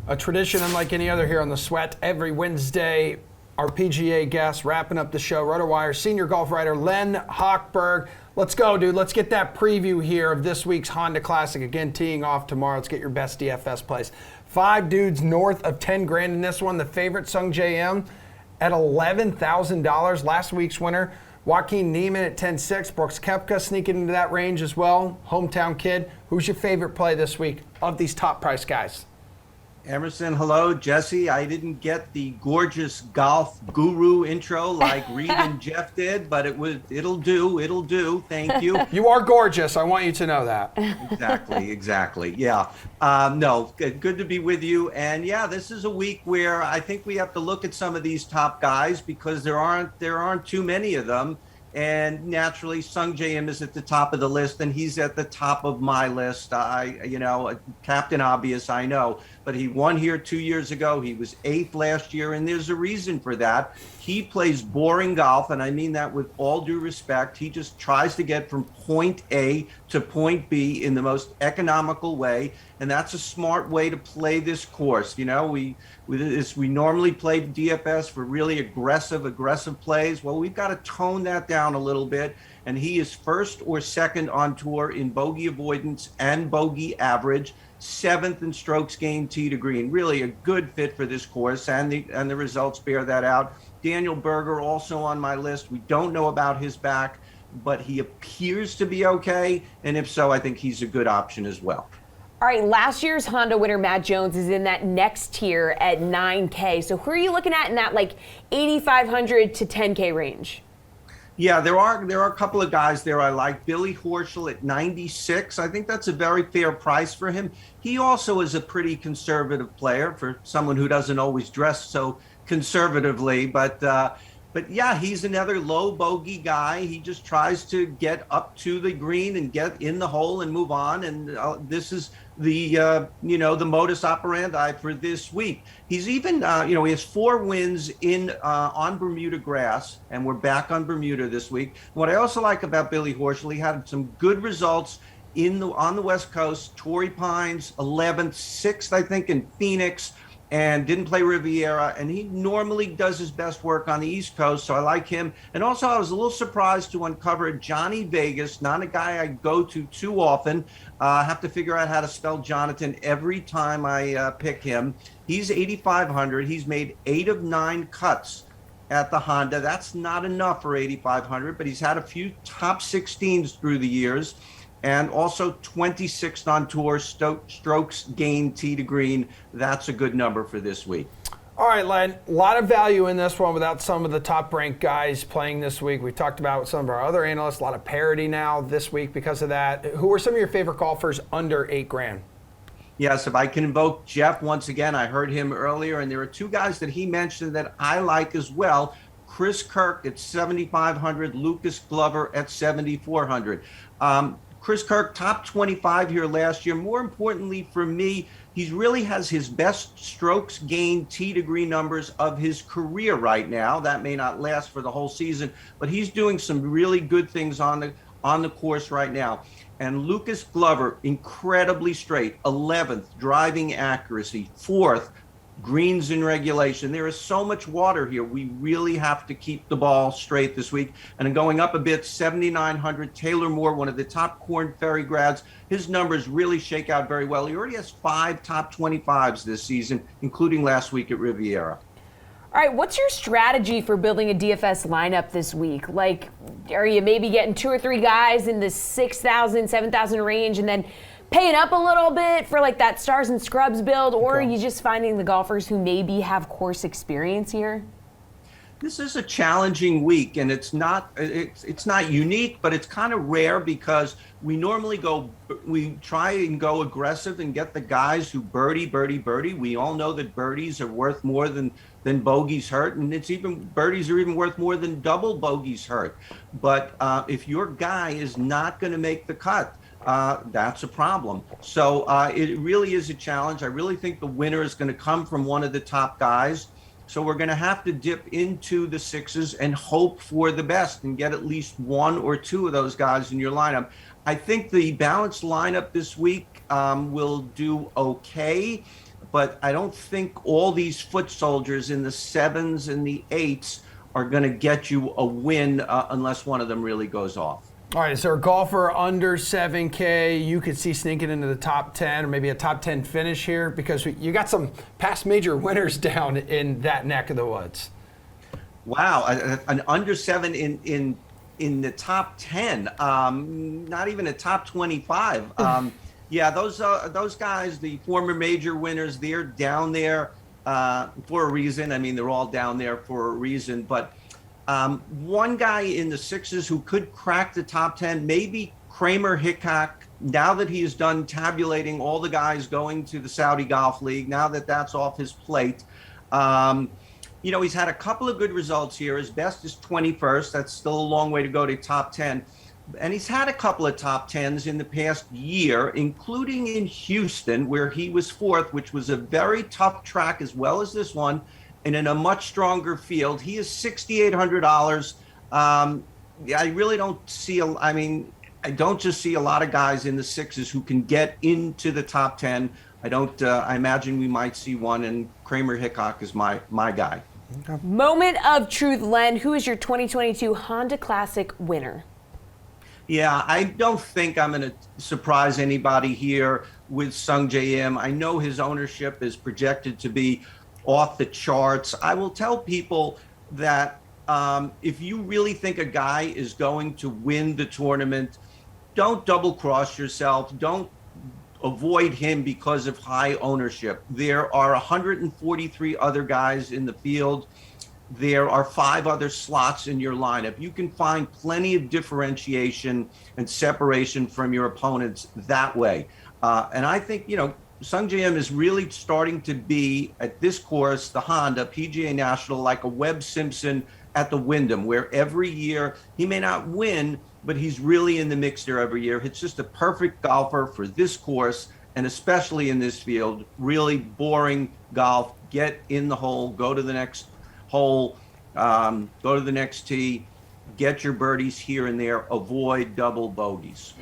A tradition unlike any other here on The Sweat. Every Wednesday, our PGA guest wrapping up the show, Rotowire senior golf writer Len Hochberg. Let's go, dude. Let's get that preview here of this week's Honda Classic. Again, teeing off tomorrow. Let's get your best DFS plays. 5 dudes north of 10 grand in this one. The favorite, sung-jae at $11,000. Last week's winner, Joaquin Niemann at 10-6. Brooks Koepka sneaking into that range as well. Hometown kid. Who's your favorite play this week of these top price guys? Emerson, hello. Jesse, I didn't get the gorgeous golf guru intro like Reed and Jeff did, but it'll do. Thank you. You are gorgeous. I want you to know that. Exactly. Yeah. No, good to be with you. And yeah, this is a week where I think we have to look at some of these top guys because there aren't too many of them. And naturally, sung-jae is at the top of the list, and he's at the top of my list. Captain Obvious, I know, but he won here 2 years ago. He was 8th last year, and there's a reason for that. He plays boring golf, and I mean that with all due respect. He just tries to get from point A to point B in the most economical way, and that's a smart way to play this course. You know, we normally play DFS for really aggressive plays. Well, we've got to tone that down a little bit, and he is first or second on tour in bogey avoidance and bogey average, 7th in strokes gained tee to green. Really a good fit for this course, and the results bear that out. Daniel Berger also on my list. We don't know about his back, but he appears to be okay, and if so, I think he's a good option as well. All right, last year's Honda winner Matt Jones is in that next tier at $9K. So who are you looking at in that like $8,500 to $10K range? Yeah, there are a couple of guys there I like. Billy Horschel at 96. I think that's a very fair price for him. He also is a pretty conservative player for someone who doesn't always dress so conservatively, but yeah, he's another low bogey guy. He just tries to get up to the green and get in the hole and move on. And this is the modus operandi for this week. He's even he has 4 wins on Bermuda grass, and we're back on Bermuda this week. What I also like about Billy Horschel, he had some good results on the West Coast. Torrey Pines 11th, 6th I think in Phoenix, and didn't play Riviera, and he normally does his best work on the East Coast, so I like him. And also, I was a little surprised to uncover Johnny Vegas, not a guy I go to too often. I have to figure out how to spell Jonathan every time I pick him. He's 8,500. He's made 8 of 9 cuts at the Honda. That's not enough for 8,500, but he's had a few top 16s through the years. And also 26th on tour, strokes gained tee to green. That's a good number for this week. All right, Len, a lot of value in this one without some of the top-ranked guys playing this week. We talked about some of our other analysts, a lot of parity now this week because of that. Who are some of your favorite golfers under 8 grand? Yes, if I can invoke Jeff once again, I heard him earlier, and there are 2 guys that he mentioned that I like as well. Chris Kirk at 7,500, Lucas Glover at 7,400. Chris Kirk, top 25 here last year. More importantly for me, he really has his best strokes gained tee to green numbers of his career right now. That may not last for the whole season, but he's doing some really good things on the course right now. And Lucas Glover, incredibly straight, 11th driving accuracy, 4th greens in regulation. There is so much water here. We really have to keep the ball straight this week. And going up a bit, 7,900, Taylor Moore, one of the top Korn Ferry grads. His numbers really shake out very well. He already has 5 top 25s this season, including last week at Riviera. All right, what's your strategy for building a DFS lineup this week? Like, are you maybe getting 2 or 3 guys in the 6,000, 7,000 range and then paying up a little bit for like that stars and scrubs build, or are you just finding the golfers who maybe have course experience here? This is a challenging week, and it's not unique, but it's kind of rare because we try and go aggressive and get the guys who birdie. We all know that birdies are worth more than bogeys hurt, and birdies are even worth more than double bogeys hurt. But if your guy is not going to make the cut, that's a problem. So it really is a challenge. I really think the winner is going to come from one of the top guys. So we're going to have to dip into the 6s and hope for the best and get at least 1 or 2 of those guys in your lineup. I think the balanced lineup this week will do okay. but I don't think all these foot soldiers in the 7s and the 8s are going to get you a win unless one of them really goes off. All right, is there a golfer under 7K you could see sneaking into the top 10 or maybe a top 10 finish here? Because you got some past major winners down in that neck of the woods. Wow, an under 7 in the top 10, not even a top 25. Yeah, those guys, the former major winners, they're down there for a reason. I mean, they're all down there for a reason. But one guy in the 6s who could crack the top 10, maybe Kramer Hickok, now that he has done tabulating all the guys going to the Saudi Golf League, now that that's off his plate. You know, he's had a couple of good results here. His best is 21st. That's still a long way to go to top 10. And he's had a couple of top 10s in the past year, including in Houston, where he was 4th, which was a very tough track as well as this one, and in a much stronger field. He is $6,800. I really don't see, I don't just see a lot of guys in the 6s who can get into the top 10. I imagine we might see one, and Kramer Hickok is my guy. Okay. Moment of truth, Len. Who is your 2022 Honda Classic winner? Yeah, I don't think I'm going to surprise anybody here with Sung-jae. I know his ownership is projected to be off the charts. I will tell people that if you really think a guy is going to win the tournament, don't double cross yourself. Don't avoid him because of high ownership. There are 143 other guys in the field. There are 5 other slots in your lineup. You can find plenty of differentiation and separation from your opponents that way. And I think, you know, Sung-jae is really starting to be, at this course, the Honda PGA National, like a Webb Simpson at the Wyndham, where every year he may not win, but he's really in the mix there every year. It's just a perfect golfer for this course, and especially in this field. Really boring golf. Get in the hole, go to the next hole, go to the next tee, get your birdies here and there, avoid double bogeys.